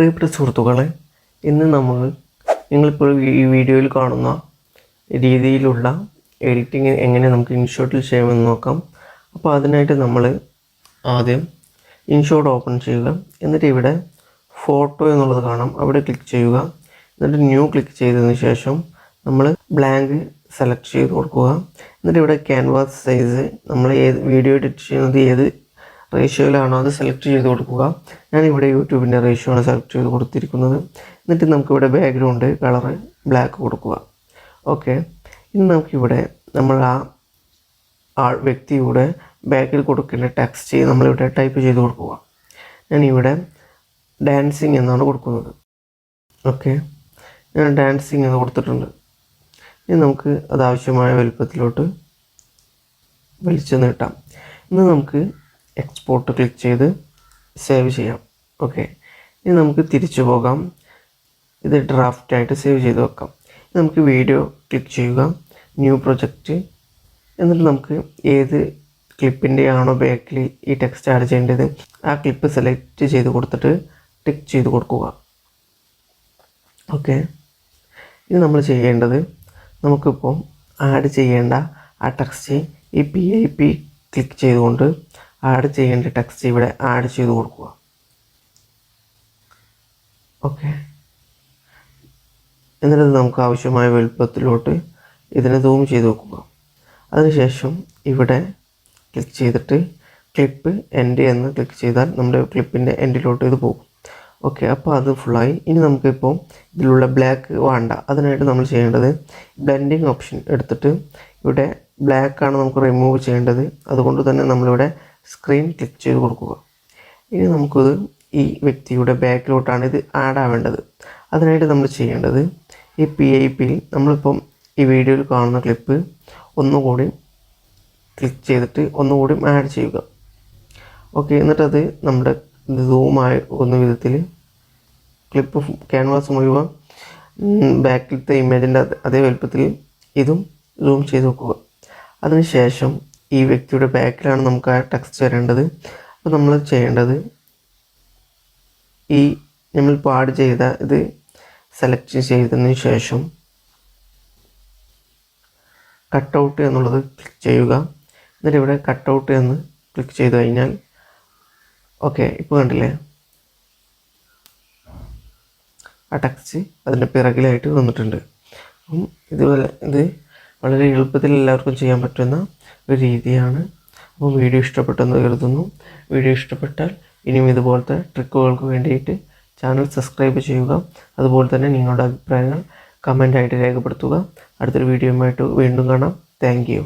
പ്രിയപ്പെട്ട സുഹൃത്തുക്കളെ, ഇന്ന് നിങ്ങളിപ്പോൾ ഈ വീഡിയോയിൽ കാണുന്ന രീതിയിലുള്ള എഡിറ്റിംഗ് എങ്ങനെ നമുക്ക് ഇൻഷോട്ടിൽ ചെയ്യാമെന്ന് നോക്കാം. അപ്പോൾ അതിനായിട്ട് നമ്മൾ ആദ്യം ഇൻഷോട്ട് ഓപ്പൺ ചെയ്യുക. എന്നിട്ട് ഇവിടെ ഫോട്ടോ എന്നുള്ളത് കാണാം, അവിടെ ക്ലിക്ക് ചെയ്യുക. എന്നിട്ട് ന്യൂ ക്ലിക്ക് ചെയ്തതിന് ശേഷം നമ്മൾ ബ്ലാങ്ക് സെലക്ട് ചെയ്ത് കൊടുക്കുക. എന്നിട്ട് ഇവിടെ ക്യാൻവാസ് സൈസ് നമ്മൾ വീഡിയോ എഡിറ്റ് ചെയ്യുന്നത് ഏത് റേഷ്യോയിലാണോ അത് സെലക്ട് ചെയ്ത് കൊടുക്കുക. ഞാനിവിടെ യൂട്യൂബിൻ്റെ റേഷ്യോ ആണ് സെലക്ട് ചെയ്ത് കൊടുത്തിരിക്കുന്നത്. എന്നിട്ട് നമുക്കിവിടെ ബാക്ക്ഗ്രൗണ്ട് കളറ് ബ്ലാക്ക് കൊടുക്കുക. ഓക്കെ, ഇനി നമുക്കിവിടെ നമ്മൾ ആ വ്യക്തിയുടെ ബാക്കിൽ കൊടുക്കേണ്ട ടെക്സ്റ്റ് നമ്മളിവിടെ ടൈപ്പ് ചെയ്ത് കൊടുക്കുക. ഞാനിവിടെ ഡാൻസിങ് എന്നാണ് കൊടുക്കുന്നത്. ഓക്കെ, ഞാൻ ഡാൻസിങ് എന്ന് കൊടുത്തിട്ടുണ്ട്. ഇനി നമുക്ക് അതാവശ്യമായ വലുപ്പത്തിലോട്ട് വലിച്ചു നീട്ടാം. ഇനി നമുക്ക് എക്സ്പോർട്ട് ക്ലിക്ക് ചെയ്ത് സേവ് ചെയ്യാം. ഓക്കെ, ഇനി നമുക്ക് തിരിച്ചു പോകാം. ഇത് ഡ്രാഫ്റ്റായിട്ട് സേവ് ചെയ്ത് വെക്കാം. നമുക്ക് വീഡിയോ ക്ലിക്ക് ചെയ്യുക, ന്യൂ പ്രൊജക്റ്റ്. എന്നിട്ട് നമുക്ക് ഏത് ക്ലിപ്പിൻ്റെ ആണോ ബാക്കിൽ ഈ ടെക്സ്റ്റ് ആഡ് ചെയ്യേണ്ടത് ആ ക്ലിപ്പ് സെലക്ട് ചെയ്ത് കൊടുത്തിട്ട് ടിക്ക് ചെയ്ത് കൊടുക്കുക. ഓക്കെ, ഇത് നമ്മൾ ചെയ്യേണ്ടത്, നമുക്കിപ്പോൾ ആഡ് ചെയ്യേണ്ട ആ ടെക്സ്റ്റ് ഈ PIP ക്ലിക്ക് ചെയ്തുകൊണ്ട് ആഡ് ചെയ്യേണ്ട ടെക്സ്റ്റ് ഇവിടെ ആഡ് ചെയ്ത് കൊടുക്കുക. ഓക്കെ, എന്നിട്ട് നമുക്ക് ആവശ്യമായ വലുപ്പത്തിലോട്ട് ഇതിനെ സൂം ചെയ്ത് വെക്കുക. അതിനുശേഷം ഇവിടെ ക്ലിക്ക് ചെയ്തിട്ട് ക്ലിപ്പ് എൻഡ് എന്ന് ക്ലിക്ക് ചെയ്താൽ നമ്മുടെ ക്ലിപ്പിൻ്റെ എൻഡിലോട്ട് ഇത് പോകും. ഓക്കെ, അപ്പോൾ അത് ഫുള്ളായി. ഇനി നമുക്കിപ്പോൾ ഇതിലുള്ള ബ്ലാക്ക് വേണ്ട. അതിനായിട്ട് നമ്മൾ ചെയ്യേണ്ടത് ബ്ലെൻഡിങ് ഓപ്ഷൻ എടുത്തിട്ട് ഇവിടെ ബ്ലാക്കാണ് നമുക്ക് റിമൂവ് ചെയ്യേണ്ടത്. അതുകൊണ്ട് തന്നെ നമ്മളിവിടെ സ്ക്രീൻ ക്ലിക്ക് ചെയ്ത് കൊടുക്കുക. ഇനി നമുക്കിത് ഈ വ്യക്തിയുടെ ബാക്കിലോട്ടാണ് ഇത് ആഡ് ആവേണ്ടത്. അതിനായിട്ട് നമ്മൾ ചെയ്യേണ്ടത് ഈ PIPയിൽ നമ്മളിപ്പം ഈ വീഡിയോയിൽ കാണുന്ന ക്ലിപ്പ് ഒന്നുകൂടി ക്ലിക്ക് ചെയ്തിട്ട് ഒന്നുകൂടി ആഡ് ചെയ്യുക. ഓക്കെ, എന്നിട്ടത് നമ്മുടെ സൂമായ ഒന്ന വിധത്തിൽ ക്ലിപ്പ് ക്യാൻവാസ് മുഴുവൻ ബാക്കിലത്തെ ഇമേജിൻ്റെ അതേ വലുപ്പത്തിൽ ഇതും സൂം ചെയ്ത് വെക്കുക. അതിനുശേഷം ഈ വ്യക്തിയുടെ ബാക്കിലാണ് നമുക്ക് ആ ടെക്സ്റ്റ് വരേണ്ടത്. അപ്പോൾ നമ്മൾ ചെയ്യേണ്ടത് ഈ നമ്മളിപ്പോൾ ആഡ് ചെയ്ത ഇത് സെലക്ട് ചെയ്തതിന് ശേഷം കട്ടൗട്ട് എന്നുള്ളത് ക്ലിക്ക് ചെയ്യുക. എന്നിട്ട് ഇവിടെ കട്ടൗട്ട് എന്ന് ക്ലിക്ക് ചെയ്ത് കഴിഞ്ഞാൽ ഓക്കെ, ഇപ്പോൾ കണ്ടില്ലേ ആ ടെക്സ്റ്റ് അതിൻ്റെ പിറകിലായിട്ട് വന്നിട്ടുണ്ട്. അപ്പം ഇതുപോലെ ഇത് വളരെ എളുപ്പത്തിൽ എല്ലാവർക്കും ചെയ്യാൻ പറ്റുന്ന ഒരു രീതിയാണ്. അപ്പോൾ വീഡിയോ ഇഷ്ടപ്പെട്ടെന്ന് കരുതുന്നു. വീഡിയോ ഇഷ്ടപ്പെട്ടാൽ ഇനിയും ഇതുപോലത്തെ ട്രിക്കുകൾക്ക് വേണ്ടിയിട്ട് ചാനൽ സബ്സ്ക്രൈബ് ചെയ്യുക. അതുപോലെ തന്നെ നിങ്ങളുടെ അഭിപ്രായങ്ങൾ കമൻ്റായിട്ട് രേഖപ്പെടുത്തുക. അടുത്തൊരു വീഡിയോയുമായിട്ട് വീണ്ടും കാണാം. Thank you.